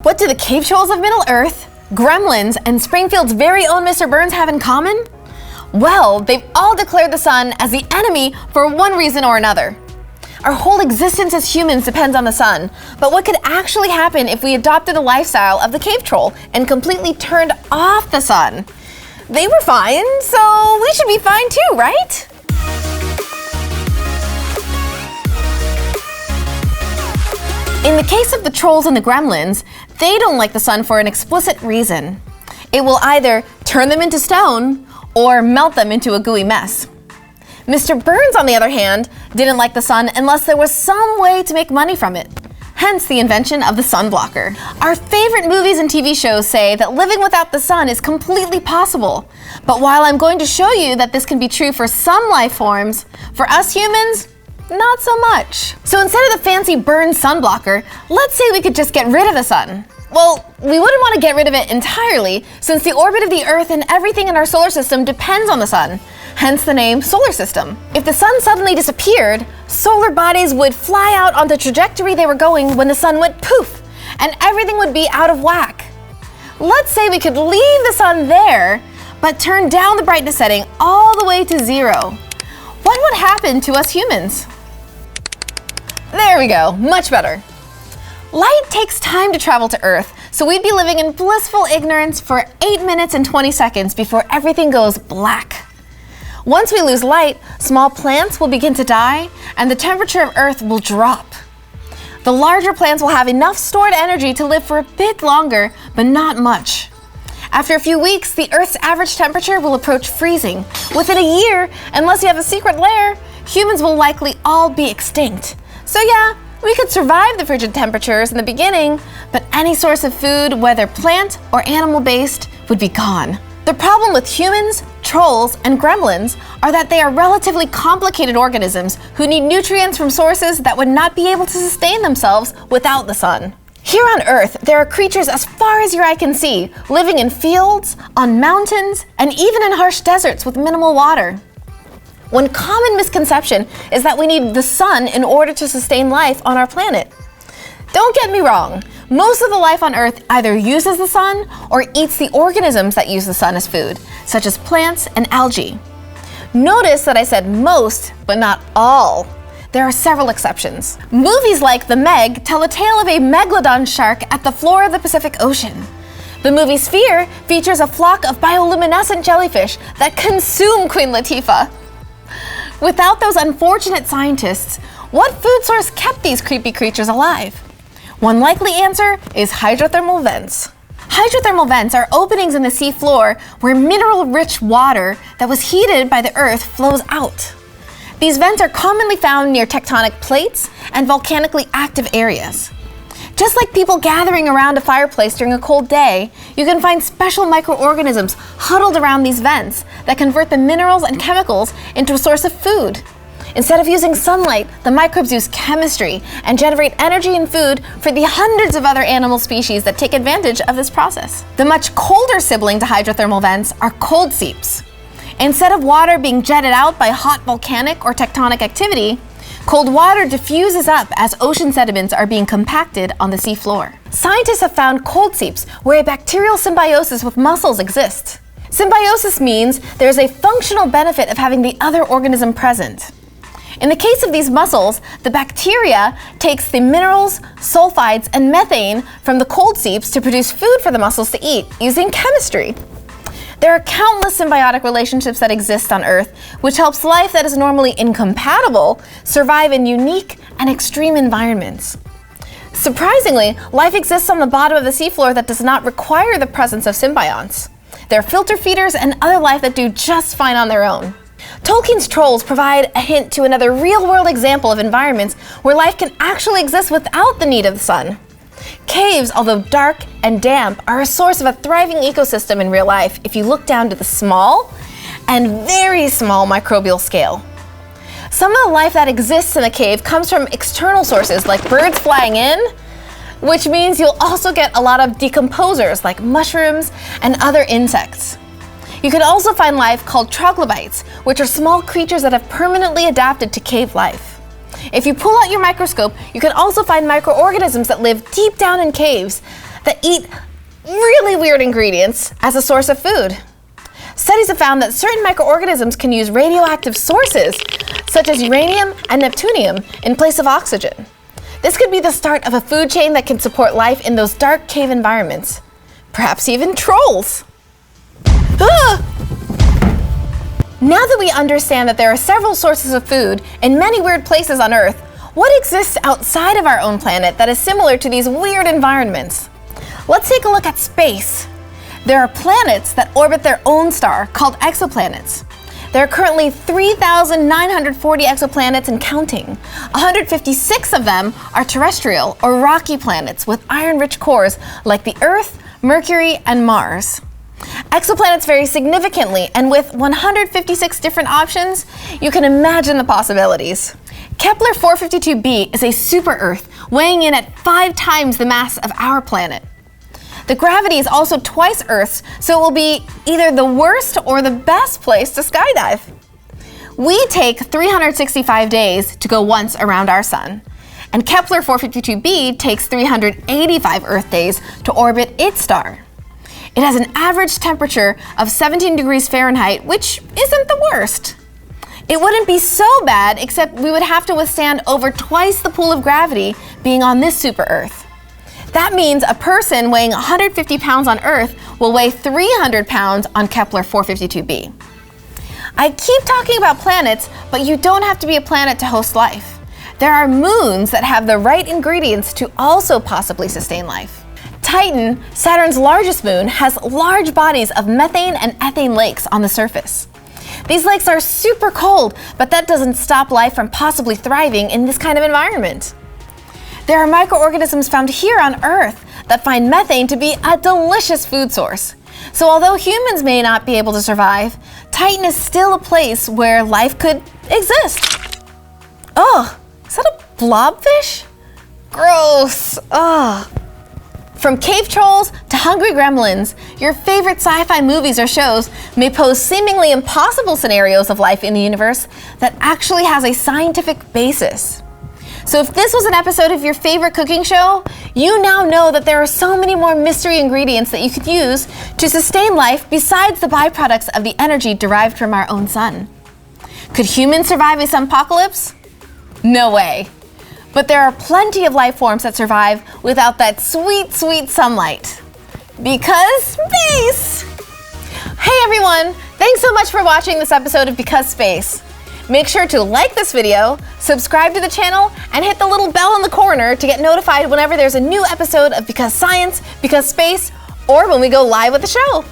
What do the cave trolls of Middle-earth, Gremlins, and Springfield's very own Mr. Burns have in common? Well, they've all declared the sun as the enemy for one reason or another. Our whole existence as humans depends on the sun, but what could actually happen if we adopted the lifestyle of the cave troll and completely turned off the sun? They were fine, so we should be fine too, right? In the case of the trolls and the gremlins, they don't like the sun for an explicit reason. It will either turn them into stone or melt them into a gooey mess. Mr. Burns, on the other hand, didn't like the sun unless there was some way to make money from it. Hence the invention of the sun blocker. Our favorite movies and TV shows say that living without the sun is completely possible. But while I'm going to show you that this can be true for some life forms, for us humans, not so much. So instead of the fancy Burns sun blocker, let's say we could just get rid of the sun. Well, we wouldn't want to get rid of it entirely, since the orbit of the Earth and everything in our solar system depends on the sun, hence the name solar system. If the sun suddenly disappeared, solar bodies would fly out on the trajectory they were going when the sun went poof, and everything would be out of whack. Let's say we could leave the sun there, but turn down the brightness setting all the way to 0. What would happen to us humans? There we go, much better. Light takes time to travel to Earth, so we'd be living in blissful ignorance for 8 minutes and 20 seconds before everything goes black. Once we lose light, small plants will begin to die, and the temperature of Earth will drop. The larger plants will have enough stored energy to live for a bit longer, but not much. After a few weeks, the Earth's average temperature will approach freezing. Within a year, unless you have a secret lair, humans will likely all be extinct. So yeah, we could survive the frigid temperatures in the beginning, but any source of food, whether plant or animal-based, would be gone. The problem with humans, trolls, and gremlins are that they are relatively complicated organisms who need nutrients from sources that would not be able to sustain themselves without the sun. Here on Earth, there are creatures as far as your eye can see, living in fields, on mountains, and even in harsh deserts with minimal water. One common misconception is that we need the sun in order to sustain life on our planet. Don't get me wrong, most of the life on Earth either uses the sun or eats the organisms that use the sun as food, such as plants and algae. Notice that I said most, but not all. There are several exceptions. Movies like The Meg tell the tale of a megalodon shark at the floor of the Pacific Ocean. The movie Sphere features a flock of bioluminescent jellyfish that consume Queen Latifah. Without those unfortunate scientists, what food source kept these creepy creatures alive? One likely answer is hydrothermal vents. Hydrothermal vents are openings in the sea floor where mineral-rich water that was heated by the Earth flows out. These vents are commonly found near tectonic plates and volcanically active areas. Just like people gathering around a fireplace during a cold day, you can find special microorganisms huddled around these vents that convert the minerals and chemicals into a source of food. Instead of using sunlight, the microbes use chemistry and generate energy and food for the hundreds of other animal species that take advantage of this process. The much colder sibling to hydrothermal vents are cold seeps. Instead of water being jetted out by hot volcanic or tectonic activity, cold water diffuses up as ocean sediments are being compacted on the seafloor. Scientists have found cold seeps where a bacterial symbiosis with mussels exists. Symbiosis means there's a functional benefit of having the other organism present. In the case of these mussels, the bacteria takes the minerals, sulfides, and methane from the cold seeps to produce food for the mussels to eat using chemistry. There are countless symbiotic relationships that exist on Earth, which helps life that is normally incompatible survive in unique and extreme environments. Surprisingly, life exists on the bottom of the seafloor that does not require the presence of symbionts. There are filter feeders and other life that do just fine on their own. Tolkien's trolls provide a hint to another real-world example of environments where life can actually exist without the need of the sun. Caves, although dark and damp, are a source of a thriving ecosystem in real life if you look down to the small and very small microbial scale. Some of the life that exists in a cave comes from external sources like birds flying in, which means you'll also get a lot of decomposers like mushrooms and other insects. You can also find life called troglobites, which are small creatures that have permanently adapted to cave life. If you pull out your microscope, you can also find microorganisms that live deep down in caves, that eat really weird ingredients as a source of food. Studies have found that certain microorganisms can use radioactive sources, such as uranium and neptunium, in place of oxygen. This could be the start of a food chain that can support life in those dark cave environments. Perhaps even trolls. Ah! Now that we understand that there are several sources of food in many weird places on Earth, what exists outside of our own planet that is similar to these weird environments? Let's take a look at space. There are planets that orbit their own star, called exoplanets. There are currently 3,940 exoplanets and counting. 156 of them are terrestrial or rocky planets with iron-rich cores like the Earth, Mercury, and Mars. Exoplanets vary significantly, and with 156 different options, you can imagine the possibilities. Kepler 452b is a super-Earth weighing in at 5 times the mass of our planet. The gravity is also twice Earth's, so it will be either the worst or the best place to skydive. We take 365 days to go once around our sun, and Kepler 452b takes 385 Earth days to orbit its star. It has an average temperature of 17 degrees Fahrenheit, which isn't the worst. It wouldn't be so bad, except we would have to withstand over twice the pull of gravity being on this super-Earth. That means a person weighing 150 pounds on Earth will weigh 300 pounds on Kepler 452b. I keep talking about planets, but you don't have to be a planet to host life. There are moons that have the right ingredients to also possibly sustain life. Titan, Saturn's largest moon, has large bodies of methane and ethane lakes on the surface. These lakes are super cold, but that doesn't stop life from possibly thriving in this kind of environment. There are microorganisms found here on Earth that find methane to be a delicious food source. So although humans may not be able to survive, Titan is still a place where life could exist. Ugh, is that a blobfish? Gross, ugh. From cave trolls to hungry gremlins, your favorite sci-fi movies or shows may pose seemingly impossible scenarios of life in the universe that actually has a scientific basis. So if this was an episode of your favorite cooking show, you now know that there are so many more mystery ingredients that you could use to sustain life besides the byproducts of the energy derived from our own sun. Could humans survive a sunpocalypse? No way. But there are plenty of life forms that survive without that sweet, sweet sunlight. Because space! Hey everyone, thanks so much for watching this episode of Because Space. Make sure to like this video, subscribe to the channel, and hit the little bell in the corner to get notified whenever there's a new episode of Because Science, Because Space, or when we go live with the show.